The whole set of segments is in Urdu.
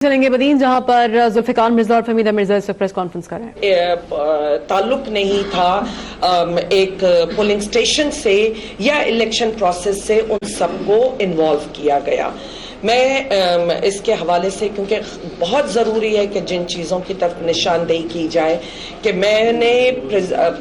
چلیں گے بدین جہاں پر ذوالفقار مرزا اور فہمیدہ مرزا اس وقت پریس کانفرنس کر رہے ہیں. تعلق نہیں تھا ایک پولنگ سٹیشن سے یا الیکشن پروسیس سے ان سب کو انوالو کیا گیا. میں اس کے حوالے سے کیونکہ بہت ضروری ہے کہ جن چیزوں کی طرف نشاندہی کی جائے کہ میں نے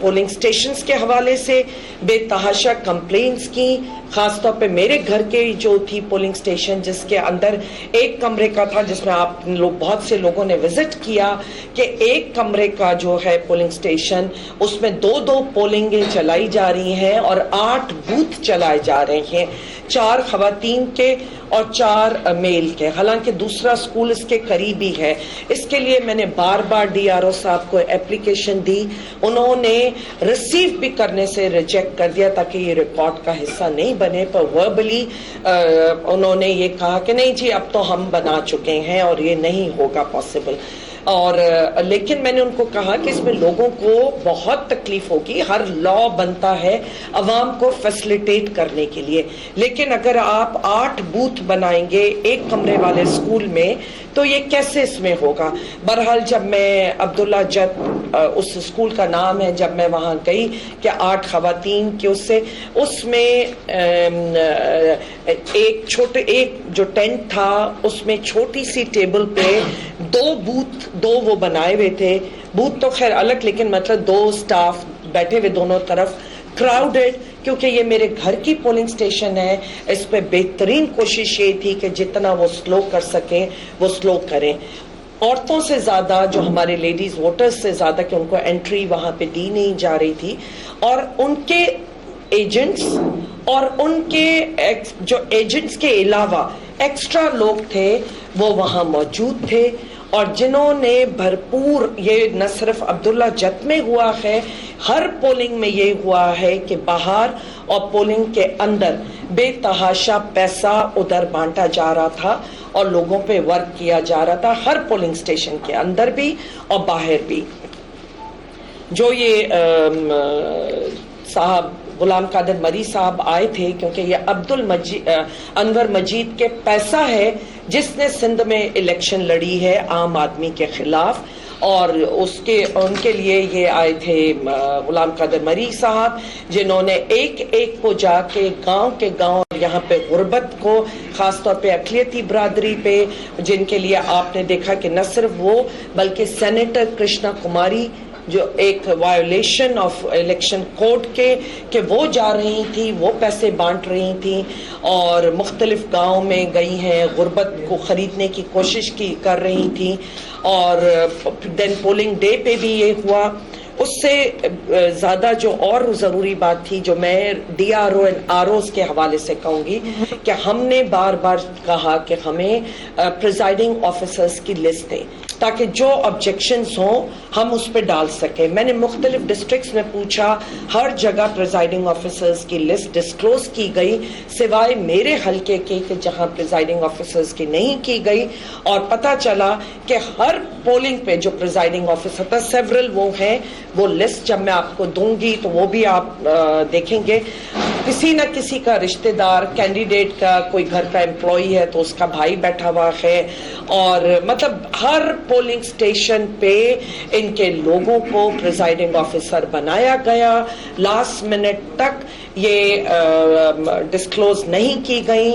پولنگ سٹیشنز کے حوالے سے بے تحاشا کمپلینٹس کی، خاص طور پہ میرے گھر کے جو تھی پولنگ سٹیشن جس کے اندر ایک کمرے کا تھا، جس میں آپ لوگ بہت سے لوگوں نے وزٹ کیا کہ ایک کمرے کا جو ہے پولنگ سٹیشن اس میں دو پولنگیں چلائی جا رہی ہیں اور 8 بوتھ چلائے جا رہے ہیں، 4 خواتین کے اور 4 میل کے. حالانکہ دوسرا سکول اس کے قریبی ہے. اس کے لیے میں نے بار بار ڈی آر او صاحب کو اپلیکیشن دی، انہوں نے ریسیو بھی کرنے سے ریجیکٹ کر دیا تاکہ یہ ریکارڈ کا حصہ نہیں بنے، پر وربلی انہوں نے یہ کہا کہ نہیں جی اب تو ہم بنا چکے ہیں اور یہ نہیں ہوگا پاسبل. اور لیکن میں نے ان کو کہا کہ اس میں لوگوں کو بہت تکلیف ہوگی، ہر لا بنتا ہے عوام کو فیسلیٹیٹ کرنے کے لیے، لیکن اگر آپ 8 بوتھ بنائیں گے ایک کمرے والے سکول میں تو یہ کیسے اس میں ہوگا. بہرحال جب میں عبداللہ جت اس سکول کا نام ہے، جب میں وہاں گئی کہ 8 خواتین کے اس میں ایک جو ٹینٹ تھا اس میں چھوٹی سی ٹیبل پہ 2 بوتھ وہ بنائے ہوئے تھے. بوتھ تو خیر الگ، لیکن مطلب 2 سٹاف بیٹھے ہوئے دونوں طرف، کراؤڈڈ. کیونکہ یہ میرے گھر کی پولنگ سٹیشن ہے، اس پہ بہترین کوشش یہ تھی کہ جتنا وہ سلو کر سکیں وہ سلو کریں. عورتوں سے زیادہ جو ہمارے لیڈیز ووٹرز سے زیادہ کہ ان کو انٹری وہاں پہ دی نہیں جا رہی تھی، اور ان کے ایجنٹس اور ان کے جو ایجنٹس کے علاوہ ایکسٹرا لوگ تھے وہ وہاں موجود تھے، اور جنہوں نے بھرپور، یہ نہ صرف عبداللہ جت میں ہوا ہے، ہر پولنگ میں یہ ہوا ہے کہ باہر اور پولنگ کے اندر بے تحاشا پیسہ ادھر بانٹا جا رہا تھا اور لوگوں پہ ورک کیا جا رہا تھا، ہر پولنگ سٹیشن کے اندر بھی اور باہر بھی. جو یہ صاحب غلام قادر مری صاحب آئے تھے، کیونکہ یہ انور مجید کے پیسہ ہے جس نے سندھ میں الیکشن لڑی ہے عام آدمی کے خلاف، اور ان کے لیے یہ آئے تھے غلام قادر مری صاحب، جنہوں نے ایک کو جا کے گاؤں یہاں پہ غربت کو، خاص طور پہ اقلیتی برادری پہ، جن کے لیے آپ نے دیکھا کہ نہ صرف وہ بلکہ سینیٹر کرشنا کماری جو ایک وائولیشن آف الیکشن کوڈ کے کہ وہ جا رہی تھی، وہ پیسے بانٹ رہی تھیں اور مختلف گاؤں میں گئی ہیں، غربت کو خریدنے کی کوشش کر رہی تھیں. اور دین پولنگ ڈے پہ بھی یہ ہوا. اس سے زیادہ جو اور ضروری بات تھی جو میں D R O and R Os کے حوالے سے کہوں گی کہ ہم نے بار بار کہا کہ ہمیں پریزائڈنگ آفیسرز کی لسٹ دیں تاکہ جو آبجیکشنز ہوں ہم اس پہ ڈال سکیں. میں نے مختلف ڈسٹرکٹس میں پوچھا، ہر جگہ پریزائڈنگ آفیسرز کی لسٹ ڈسکلوز کی گئی سوائے میرے حلقے کے کہ جہاں پریزائڈنگ آفیسرز کی نہیں کی گئی. اور پتہ چلا کہ ہر پولنگ پہ جو پریزائڈنگ آفیسر تھا، سیورل وہ ہیں، وہ لسٹ جب میں آپ کو دوں گی تو وہ بھی آپ دیکھیں گے، کسی نہ کسی کا رشتہ دار، کینڈیڈیٹ کا کوئی گھر کا امپلائی ہے تو اس کا بھائی بیٹھا ہوا ہے، اور مطلب ہر پولنگ سٹیشن پہ ان کے لوگوں کو پریزائڈنگ آفیسر بنایا گیا. لاسٹ منٹ تک یہ ڈسکلوز نہیں کی گئی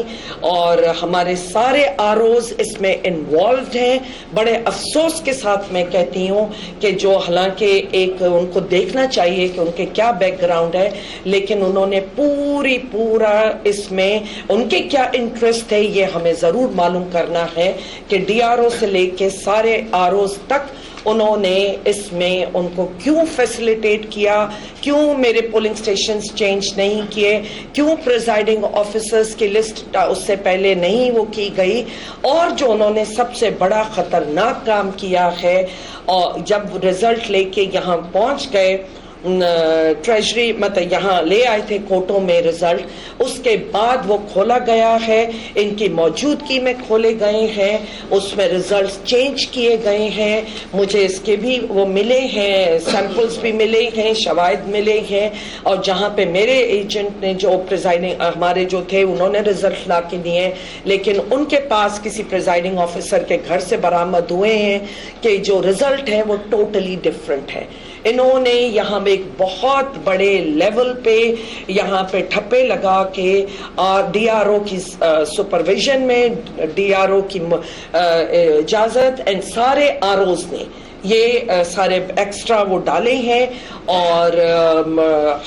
اور ہمارے سارے آر اوز اس میں انوالوڈ ہیں. بڑے افسوس کے ساتھ میں کہتی ہوں کہ جو حالانکہ ایک ان کو دیکھنا چاہیے کہ ان کے کیا بیک گراؤنڈ ہے، لیکن انہوں نے پورا اس میں ان کے کیا انٹرسٹ ہے یہ ہمیں ضرور معلوم کرنا ہے کہ ڈی آر او سے لے کے سارے آر اوز تک انہوں نے اس میں ان کو کیوں فیسلیٹیٹ کیا، کیوں میرے پولنگ سٹیشنز چینج نہیں کیے، کیوں پریزائڈنگ آفیسرز کی لسٹ اس سے پہلے نہیں وہ کی گئی. اور جو انہوں نے سب سے بڑا خطرناک کام کیا ہے، اور جب رزلٹ لے کے یہاں پہنچ گئے ٹریجری مطلب یہاں لے آئے تھے کوٹوں میں رزلٹ, اس کے بعد وہ کھولا گیا ہے, ان کی موجودگی میں کھولے گئے ہیں, اس میں رزلٹس چینج کیے گئے ہیں, مجھے اس کے بھی وہ ملے ہیں, سیمپلز بھی ملے ہیں, شواہد ملے ہیں, اور جہاں پہ میرے ایجنٹ نے جو پریزائڈنگ ہمارے جو تھے انہوں نے رزلٹ لا کے دیے, لیکن ان کے پاس کسی پریزائڈنگ آفیسر کے گھر سے برآمد ہوئے ہیں کہ جو رزلٹ ہے وہ ٹوٹلی ڈفرنٹ ہے. انہوں نے یہاں ایک بہت بڑے لیول پہ یہاں پہ ٹھپے لگا کے ڈی آر او کی سپرویژن میں, ڈی آر او کی اجازت اینڈ سارے آر اوز نے یہ سارے ایکسٹرا وہ ڈالے ہیں, اور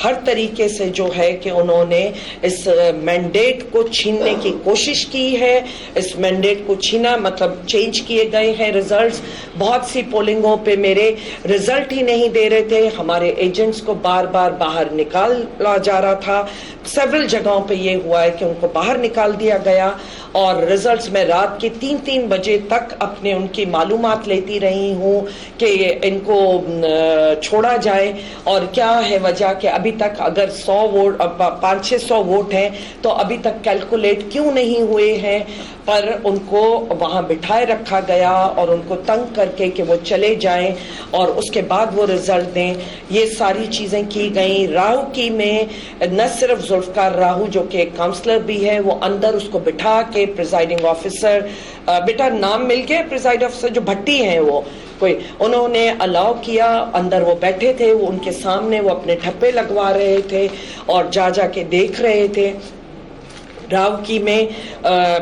ہر طریقے سے جو ہے کہ انہوں نے اس مینڈیٹ کو چھیننے کی کوشش کی ہے. اس مینڈیٹ کو چھینا مطلب چینج کیے گئے ہیں رزلٹس. بہت سی پولنگوں پہ میرے رزلٹ ہی نہیں دے رہے تھے, ہمارے ایجنٹس کو بار بار باہر نکالا جا رہا تھا. سیورل جگہوں پہ یہ ہوا ہے کہ ان کو باہر نکال دیا گیا, اور رزلٹس میں رات کے 3 بجے تک اپنے ان کی معلومات لیتی رہی ہوں کہ ان کو چھوڑا جائے, اور کیا ہے وجہ کہ ابھی تک اگر 100 ووٹ 500-600 ووٹ ہیں تو ابھی تک کیلکولیٹ کیوں نہیں ہوئے ہیں. پر ان کو وہاں بٹھائے رکھا گیا اور ان کو تنگ کر کے کہ وہ چلے جائیں اور اس کے بعد وہ رزلٹ دیں. یہ ساری چیزیں کی گئیں. راہو کی میں نہ صرف ذوالفقار راہو جو کہ ایک کاؤنسلر بھی ہے, وہ اندر اس کو بٹھا کے پریزائڈنگ آفیسر, بیٹا نام مل گیا پریزائڈنگ آفیسر جو بھٹی ہیں وہ کوئی, انہوں نے الاؤ کیا, اندر وہ بیٹھے تھے, وہ ان کے سامنے وہ اپنے ٹھپے لگوا رہے تھے اور جا کے دیکھ رہے تھے. راو کی میں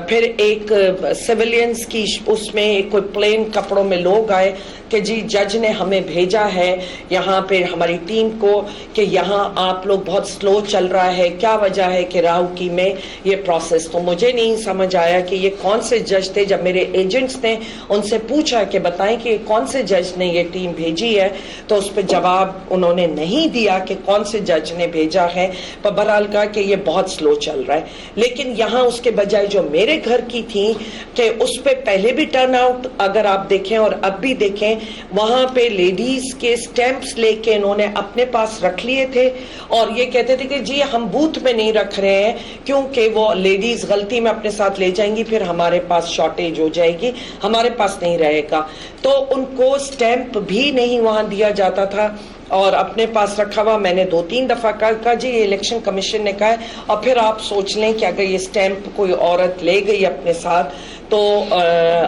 پھر ایک سیولینز کی اس میں کوئی پلین کپڑوں میں لوگ آئے کہ جی جج نے ہمیں بھیجا ہے یہاں پہ ہماری ٹیم کو کہ یہاں آپ لوگ بہت سلو چل رہا ہے, کیا وجہ ہے کہ راو کی میں یہ پروسیس. تو مجھے نہیں سمجھ آیا کہ یہ کون سے جج تھے. جب میرے ایجنٹس نے ان سے پوچھا کہ بتائیں کہ کون سے جج نے یہ ٹیم بھیجی ہے, تو اس پہ جواب انہوں نے نہیں دیا کہ کون سے جج نے بھیجا ہے, پر بہرحال کہا کہ یہ بہت سلو چل رہا ہے. لیکن یہاں اس کے بجائے جو میرے گھر کی تھی کہ اس پہ پہلے بھی ٹرن آؤٹ اگر آپ دیکھیں اور اب بھی دیکھیں, وہاں پہ لیڈیز کے سٹیمپس لے کے انہوں نے اپنے پاس رکھ لیے تھے اور یہ کہتے تھے کہ جی ہم بوتھ میں نہیں رکھ رہے ہیں کیونکہ وہ لیڈیز غلطی میں اپنے ساتھ لے جائیں گی, پھر ہمارے پاس شارٹیج ہو جائے گی, ہمارے پاس نہیں رہے گا. تو ان کو سٹیمپ بھی نہیں وہاں دیا جاتا تھا اور اپنے پاس رکھا ہوا. میں نے 2-3 دفعہ کہا جی یہ الیکشن کمیشن نے کہا ہے, اور پھر آپ سوچ لیں کہ اگر یہ سٹیمپ کوئی عورت لے گئی اپنے ساتھ تو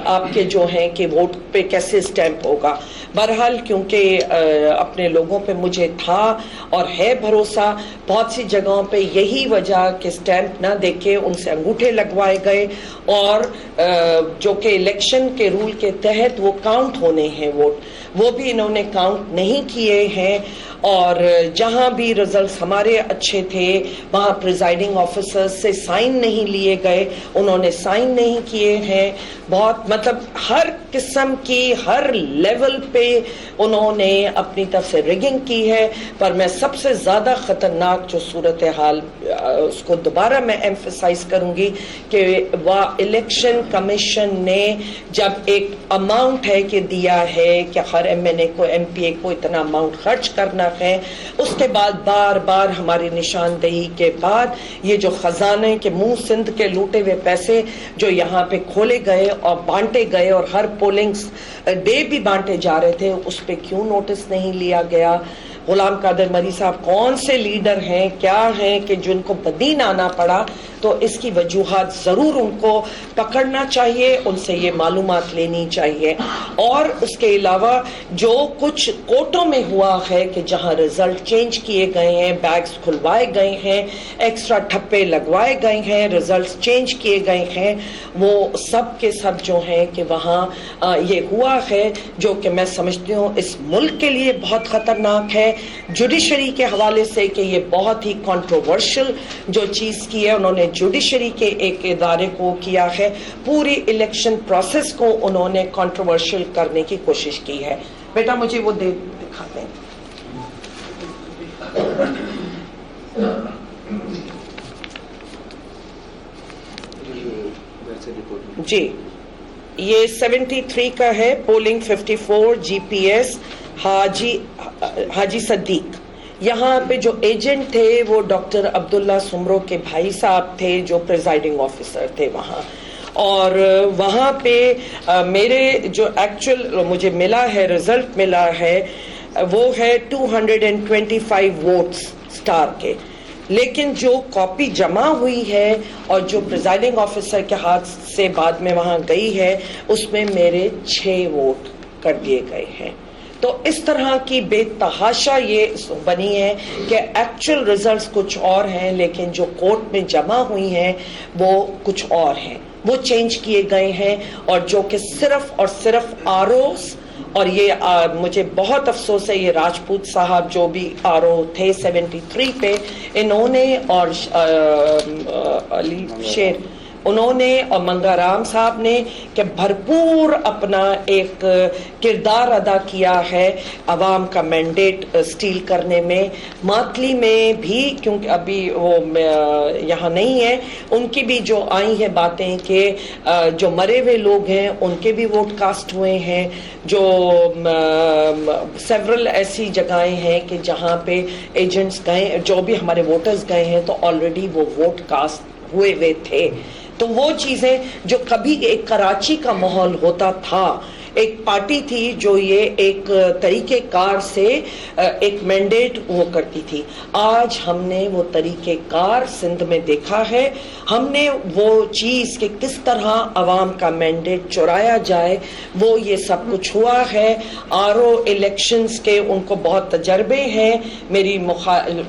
آپ کے جو ہیں کہ ووٹ پہ کیسے سٹیمپ ہوگا. بہرحال کیونکہ اپنے لوگوں پہ مجھے تھا اور ہے بھروسہ, بہت سی جگہوں پہ یہی وجہ کہ سٹیمپ نہ دے کے ان سے انگوٹھے لگوائے گئے, اور جو کہ الیکشن کے رول کے تحت وہ کاؤنٹ ہونے ہیں ووٹ, وہ بھی انہوں نے کاؤنٹ نہیں کیے ہیں. اور جہاں بھی رزلٹس ہمارے اچھے تھے وہاں پریزائڈنگ آفیسر سے سائن نہیں لیے گئے, انہوں نے سائن نہیں کیے ہیں. بہت مطلب ہر قسم کی ہر لیول پہ انہوں نے اپنی طرف سے ریگنگ کی ہے. پر میں سب سے زیادہ خطرناک جو صورتحال اس کو دوبارہ میں ایمفسائز کروں گی کہ وہ الیکشن کمیشن نے جب ایک اماؤنٹ ہے کہ دیا ہے کہ ہر ایم این اے کو ایم پی اے کو اتنا اماؤنٹ خرچ کرنا ہے, اس کے بعد بار بار ہماری نشاندہی کے بعد یہ جو خزانے کے منہ سندھ کے لوٹے ہوئے پیسے جو یہاں پہ کھولے گئے اور بانٹے گئے اور ہر پولنگ ڈے بھی بانٹے جا رہے تھے, اس پہ کیوں نوٹس نہیں لیا گیا. غلام قادر مری صاحب کون سے لیڈر ہیں کیا ہیں کہ جن کو بدین آنا پڑا, تو اس کی وجوہات ضرور ان کو پکڑنا چاہیے, ان سے یہ معلومات لینی چاہیے. اور اس کے علاوہ جو کچھ کوٹوں میں ہوا ہے کہ جہاں رزلٹ چینج کیے گئے ہیں, بیگز کھلوائے گئے ہیں, ایکسٹرا ٹھپے لگوائے گئے ہیں, رزلٹس چینج کیے گئے ہیں, وہ سب کے سب جو ہیں کہ وہاں یہ ہوا ہے جو کہ میں سمجھتی ہوں اس ملک کے لیے بہت خطرناک ہے. جوڈیشری کے حوالے سے کہ یہ بہت ہی کنٹروورشل جو چیز کی ہے, انہوں نے جوڈیشری کے ایک ادارے کو کیا ہے, پوری الیکشن پروسیس کو انہوں نے کنٹروورشل کرنے کی کوشش کی ہے. بیٹا مجھے وہ دکھا دیں. جی یہ 73 کا ہے, پولنگ 54 جی پی ایس حاجی صدیق, یہاں پہ جو ایجنٹ تھے وہ ڈاکٹر عبداللہ سمرو کے بھائی صاحب تھے جو پریزائڈنگ آفیسر تھے وہاں. اور وہاں پہ میرے جو ایکچوئل مجھے ملا ہے رزلٹ ملا ہے وہ ہے 225 ووٹس اسٹار کے, لیکن جو کاپی جمع ہوئی ہے اور جو پریزائڈنگ آفیسر کے ہاتھ سے بعد میں وہاں گئی ہے اس میں میرے 6 ووٹ کر دیے گئے ہیں. تو اس طرح کی بے تحاشا یہ بنی ہے کہ ایکچوئل ریزلٹس کچھ اور ہیں لیکن جو کورٹ میں جمع ہوئی ہیں وہ کچھ اور ہیں, وہ چینج کیے گئے ہیں. اور جو کہ صرف اور صرف آروز, اور یہ مجھے بہت افسوس ہے یہ راجپوت صاحب جو بھی آرو تھے 73 پہ, انہوں نے اور علی شیر انہوں نے اور منگا رام صاحب نے کہ بھرپور اپنا ایک کردار ادا کیا ہے عوام کا مینڈیٹ سٹیل کرنے میں. ماتلی میں بھی کیونکہ ابھی وہ یہاں نہیں ہے, ان کی بھی جو آئی ہیں باتیں کہ جو مرے ہوئے لوگ ہیں ان کے بھی ووٹ کاسٹ ہوئے ہیں, جو سیورل ایسی جگہیں ہیں کہ جہاں پہ ایجنٹس گئے, جو بھی ہمارے ووٹرز گئے ہیں تو آلریڈی وہ ووٹ کاسٹ ہوئے تھے. تو وہ چیزیں جو کبھی ایک کراچی کا ماحول ہوتا تھا, ایک پارٹی تھی جو یہ ایک طریقہ کار سے ایک مینڈیٹ وہ کرتی تھی, آج ہم نے وہ طریقہ کار سندھ میں دیکھا ہے. ہم نے وہ چیز کہ کس طرح عوام کا مینڈیٹ چرایا جائے وہ یہ سب کچھ ہوا ہے. آرو الیکشنز کے ان کو بہت تجربے ہیں. میری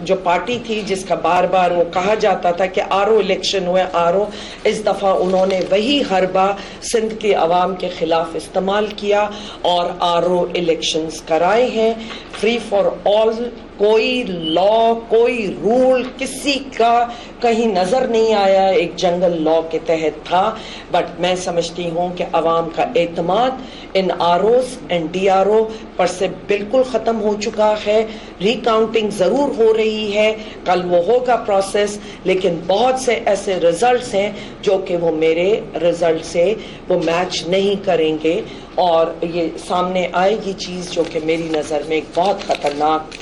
جو پارٹی تھی جس کا بار بار وہ کہا جاتا تھا کہ آرو الیکشن ہوئے آرو, اس دفعہ انہوں نے وہی حربہ سندھ کے عوام کے خلاف استعمال کیا اور آرو الیکشنز کرائے ہیں. فری فار آل, کوئی لا کوئی رول کسی کا کہیں نظر نہیں آیا, ایک جنگل لا کے تحت تھا. بٹ میں سمجھتی ہوں کہ عوام کا اعتماد ان ROs and D R O پر سے بالکل ختم ہو چکا ہے. ریکاؤنٹنگ ضرور ہو رہی ہے, کل وہ ہوگا پروسیس, لیکن بہت سے ایسے ریزلٹس ہیں جو کہ وہ میرے ریزلٹ سے وہ میچ نہیں کریں گے, اور یہ سامنے آئے گی چیز جو کہ میری نظر میں ایک بہت خطرناک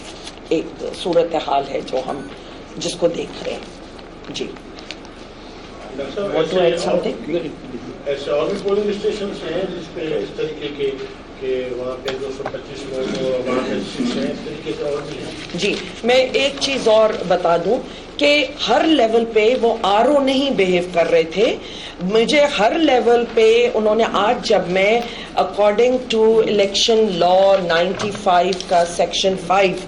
ایک صورتحال ہے جو ہم جس کو دیکھ رہے ہیں. جی ایسے اور بھی پولنگ اسٹیشنز ہیں جس پہ اس طریقے کے کہ وہاں پہ 225 لوگ وہاں پہ اس طریقے سے اور بھی ہیں. جی میں ایک چیز اور بتا دوں کہ ہر لیول پہ وہ آر او نہیں بیہیو کر رہے تھے. مجھے ہر لیول پہ انہوں نے آج جب میں اکارڈنگ ٹو الیکشن لا 95 کا سیکشن 5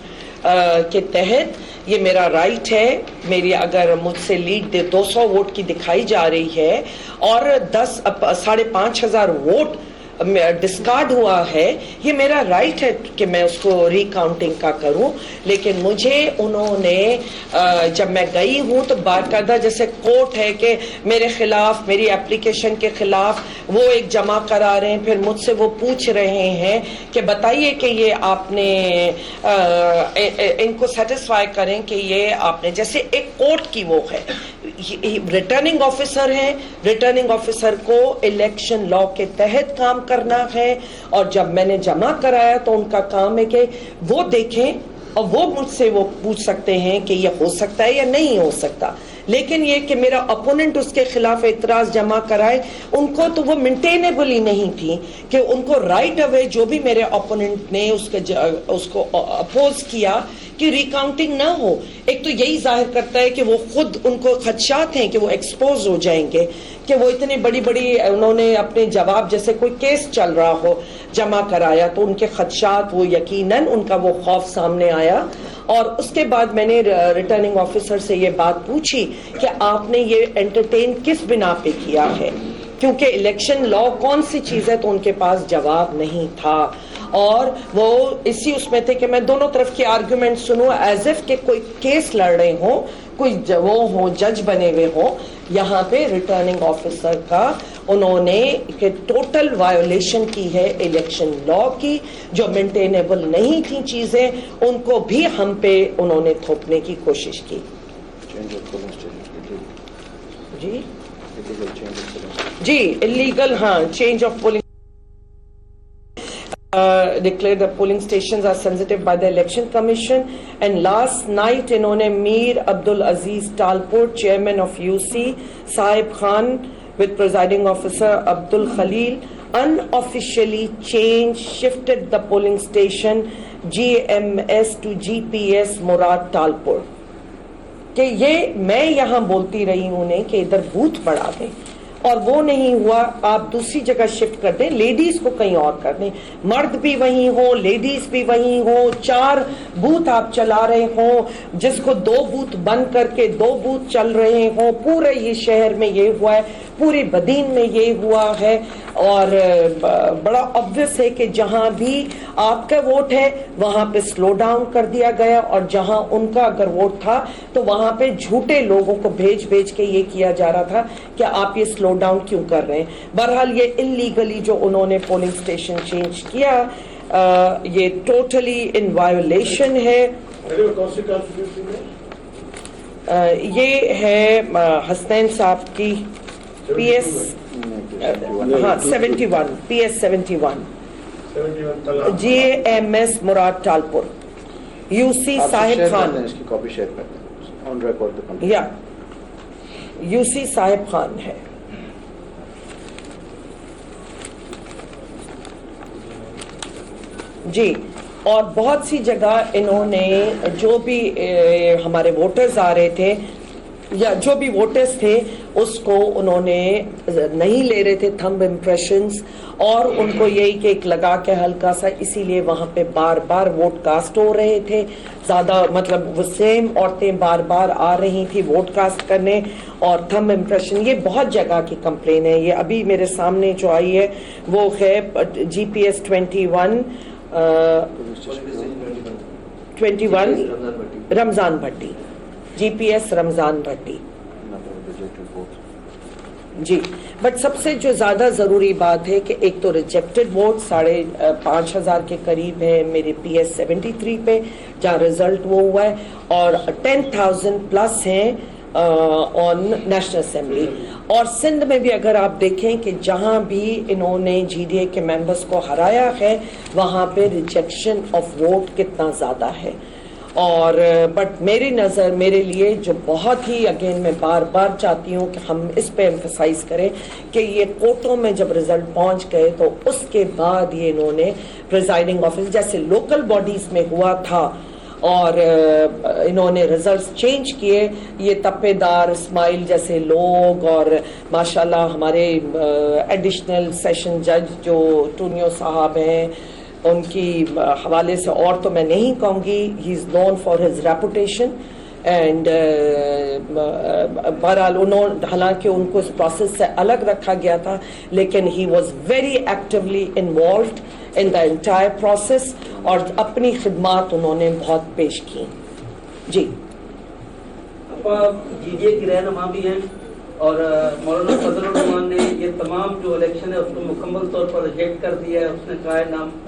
کے تحت یہ میرا رائٹ ہے, میری اگر مجھ سے لیڈ 200 ووٹ کی دکھائی جا رہی ہے اور 5,500 ووٹ ڈسکارڈ ہوا ہے, یہ میرا رائٹ ہے کہ میں اس کو ریکاؤنٹنگ کا کروں. لیکن مجھے انہوں نے جب میں گئی ہوں تو باقاعدہ جیسے کورٹ ہے کہ میرے خلاف میری اپلیکیشن کے خلاف وہ ایک جمع کرا رہے ہیں, پھر مجھ سے وہ پوچھ رہے ہیں کہ بتائیے کہ یہ آپ نے ان کو سیٹسفائی کریں کہ یہ آپ نے, جیسے ایک کورٹ کی وہ ہے, ریٹرننگ آفیسر ہیں, ریٹرننگ آفیسر کو الیکشن لا کے تحت کام کرنا ہے. اور جب میں نے جمع کرایا تو ان کا کام ہے کہ وہ دیکھیں اور وہ مجھ سے وہ پوچھ سکتے ہیں کہ یہ ہو سکتا ہے یا نہیں ہو سکتا. لیکن یہ کہ میرا اپوننٹ اس کے خلاف اعتراض جمع کرائے, ان کو تو وہ مینٹینیبل ہی نہیں تھی کہ ان کو رائٹ اوے جو بھی میرے اپوننٹ نے اس کو اپوز کیا کہ ریکاؤنٹنگ نہ ہو. ایک تو یہی ظاہر کرتا ہے کہ وہ خود ان کو خدشات ہیں کہ وہ ایکسپوز ہو جائیں گے, کہ وہ اتنی بڑی انہوں نے اپنے جواب جیسے کوئی کیس چل رہا ہو جمع کرایا تو ان کے خدشات, وہ یقیناً ان کا وہ خوف سامنے آیا. اور اس کے بعد میں نے ریٹرننگ آفیسر سے یہ بات پوچھی کہ آپ نے یہ انٹرٹین کس بنا پہ کیا ہے, کیونکہ الیکشن لا کون سی چیز ہے, تو ان کے پاس جواب نہیں تھا. اور وہ اسی اس میں تھے کہ میں دونوں طرف کی آرگومنٹ سنوں ایز اف کہ کوئی کیس لڑ رہے ہوں, کوئی وہ ہوں جج بنے ہوئے ہوں. یہاں پہ ریٹرننگ آفیسر کا انہوں نے کہ ٹوٹل وائیولیشن کی ہے الیکشن لا کی, جو مینٹینیبل نہیں تھیں چیزیں ان کو بھی ہم پہ انہوں نے تھوپنے کی کوشش کی. جی اللیگل, ہاں change of polling declared the polling stations are sensitive by the Election Commission. And last night انہوں نے Mir Abdul Aziz Talpur, chairman of UC, Sahib Khan with presiding officer Abdul Khalil, unofficially shifted the polling station GMS to GPS Murad Talpur. کہ یہ میں یہاں بولتی رہی ہوں انہیں کہ ادھر بوتھ بڑھا دیں اور وہ نہیں ہوا, آپ دوسری جگہ شفٹ کر دیں, لیڈیز کو کہیں اور کر دیں, مرد بھی وہیں ہوں, لیڈیز بھی وہیں ہوں, 4 بوتھ آپ چلا رہے ہوں, جس کو 2 بوتھ بند کر کے 2 بوتھ چل رہے ہوں. پورے یہ شہر میں یہ ہوا ہے, پوری بدین میں یہ ہوا ہے. اور بڑا obvious ہے کہ جہاں بھی آپ کا ووٹ ہے وہاں پہ سلو ڈاؤن کر دیا گیا, اور جہاں ان کا اگر ووٹ تھا تو وہاں پہ جھوٹے لوگوں کو بھیج کے یہ کیا جا رہا تھا کہ آپ یہ سلو ڈاؤن کیوں کر رہے ہیں. بہرحال یہ انلیگلی جو انہوں نے پولنگ اسٹیشن چینج کیا, یہ ٹوٹلی ان وائولیشن ہے. یہ ہے حسنین صاحب کی PS 71 PS 71 GMS مراد ٹالپور, UC صاحب خان, اس کی کاپی شیئر کرتے ہیں آن ریکارڈ, یا UC صاحب خان ہے. جی, اور بہت سی جگہ انہوں نے جو بھی ہمارے ووٹرز آ رہے تھے یا جو بھی ووٹرز تھے اس کو انہوں نے نہیں لے رہے تھے تھمب امپریشنز, اور ان کو یہی کہ ایک لگا کے ہلکا سا, اسی لیے وہاں پہ بار بار ووٹ کاسٹ ہو رہے تھے. زیادہ مطلب وہ سیم عورتیں بار بار آ رہی تھی ووٹ کاسٹ کرنے, اور تھمب امپریشن یہ بہت جگہ کی کمپلین ہے. یہ ابھی میرے سامنے جو آئی ہے وہ ہے GPS 21 رمضان بھٹی, GPS رمضان بھٹی. جی, بٹ سب سے جو زیادہ ضروری بات ہے کہ ایک تو ریجیکٹڈ ووٹ 5,500 کے قریب ہے میرے PS 73 پہ جہاں ریزلٹ وہ ہوا ہے, اور 10,000 پلس ہیں آن نیشنل اسمبلی. اور سندھ میں بھی اگر آپ دیکھیں کہ جہاں بھی انہوں نے GDA کے ممبرس کو ہرایا ہے وہاں پہ ریجیکشن آف ووٹ کتنا زیادہ ہے. اور بٹ میری نظر میرے لیے جو بہت ہی اگین میں بار بار چاہتی ہوں کہ ہم اس پہ ایمفسائز کریں کہ یہ کوٹوں میں جب رزلٹ پہنچ گئے تو اس کے بعد یہ انہوں نے پریزائڈنگ آفیسر جیسے لوکل باڈیز میں ہوا تھا اور انہوں نے ریزلٹس چینج کیے, یہ تپے دار اسماعیل جیسے لوگ اور ماشاءاللہ ہمارے ایڈیشنل سیشن جج جو ٹونیو صاحب ہیں ان کی حوالے سے اور تو میں نہیں کہوں گی, he is known for his reputation and بہرحال حالانکہ ان کو اس پروسیس سے الگ رکھا گیا تھا لیکن he was very actually involved in the entire process اور اپنی خدمات انہوں نے بہت پیش کی. جی, GDA کی رہنما بھی ہیں اور مولانا فضل الرحمان نے یہ تمام جو الیکشن ہے اس کو مکمل طور پر ریجیکٹ کر دیا ہے. اس نے کہا ہے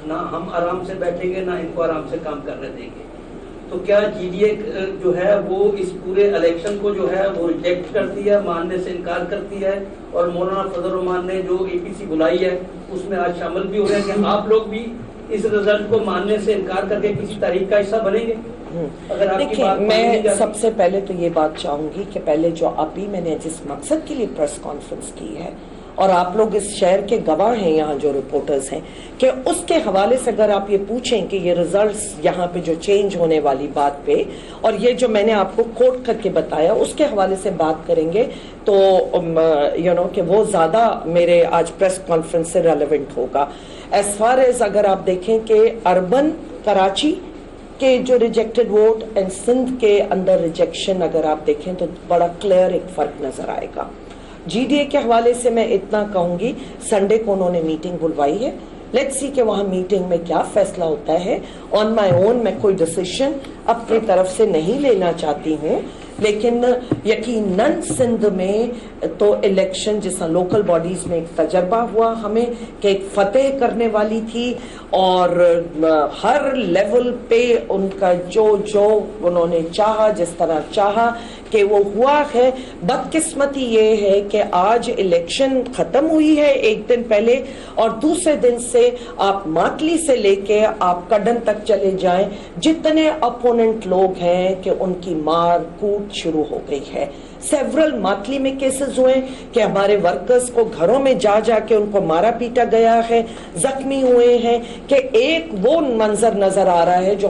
نہ ہم آرام سے بیٹھیں گے نہ ان کو آرام سے کام کرنے دیں گے. تو کیا GDA جو ہے وہ اس پورے الیکشن کو جو ہے وہ ریجیکٹ کرتی ہے, ماننے سے انکار کرتی ہے, اور مولانا فضل الرحمان نے جو APC بلائی ہے اس میں آج شامل بھی ہو رہے ہیں کہ آپ لوگ بھی اس رزلٹ کو ماننے سے انکار کر کے کسی تاریخ کا حصہ بنیں گے؟ دیکھیں, میں سب سے پہلے تو یہ بات چاہوں گی کہ پہلے جو ابھی میں نے جس مقصد کے لیے پریس کانفرنس کی ہے اور آپ لوگ اس شہر کے گواہ ہیں یہاں جو رپورٹرز ہیں کہ اس کے حوالے سے اگر آپ یہ پوچھیں کہ یہ ریزلٹس یہاں پہ جو چینج ہونے والی بات پہ اور یہ جو میں نے آپ کو کوٹ کر کے بتایا اس کے حوالے سے بات کریں گے تو کہ وہ زیادہ میرے آج پریس کانفرنس سے ریلیونٹ ہوگا. ایز فار ایز اگر آپ دیکھیں کہ اربن کراچی کہ جو ریجیکٹڈ ووٹ اینڈ سندھ کے اندر ریجیکشن اگر آپ دیکھیں تو بڑا کلیئر ایک فرق نظر آئے گا. GDA کے حوالے سے میں اتنا کہوں گی, سنڈے کو انہوں نے میٹنگ بلوائی ہے, لیٹس سی کہ وہاں میٹنگ میں کیا فیصلہ ہوتا ہے. آن مائی اون میں کوئی ڈیسیشن اپنی طرف سے نہیں لینا چاہتی ہوں, لیکن یقیناً سندھ میں تو الیکشن جیسا لوکل باڈیز میں ایک تجربہ ہوا ہمیں کہ ایک فتح کرنے والی تھی اور ہر لیول پہ ان کا جو انہوں نے چاہا جس طرح چاہا کہ وہ ہوا ہے. بدقسمتی یہ ہے کہ آج الیکشن ختم ہوئی ہے ایک دن پہلے اور دوسرے دن سے آپ ماتلی سے لے کے آپ کڈن تک چلے جائیں, جتنے اپوننٹ لوگ ہیں کہ ان کی مار کوٹ شروع ہو گئی ہے. سیورل ماتلی میں کیسز ہوئے کہ ہمارے ورکرز کو گھروں میں جا جا کے ان کو مارا پیٹا گیا ہے, زخمی ہوئے ہیں. کہ ایک وہ منظر نظر آ رہا ہے جو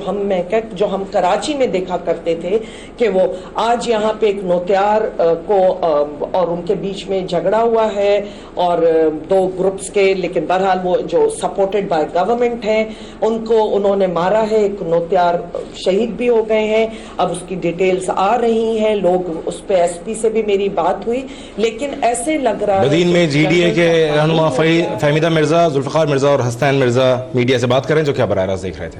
ہم کراچی میں دیکھا کرتے تھے کہ وہ آج یہاں پہ ایک نوتیار کو اور ان کے بیچ میں جھگڑا ہوا ہے اور دو گروپس کے, لیکن بہرحال وہ جو سپورٹڈ بائی گورنمنٹ ہیں ان کو انہوں نے مارا ہے. ایک نوتیار شہید بھی ہو گئے ہیں. اب اس کی ڈیٹیلز آ رہی ہیں, لوگ اس پہ ایس پی سے بھی میری بات ہوئی, لیکن ایسے لگ رہا ہے بدین میں جی ڈی اے کے رہنما فہمیدہ مرزا, ذوالفقار مرزا اور حسنین مرزا میڈیا سے بات کریں جو کیا براہ راست دیکھ رہے تھے.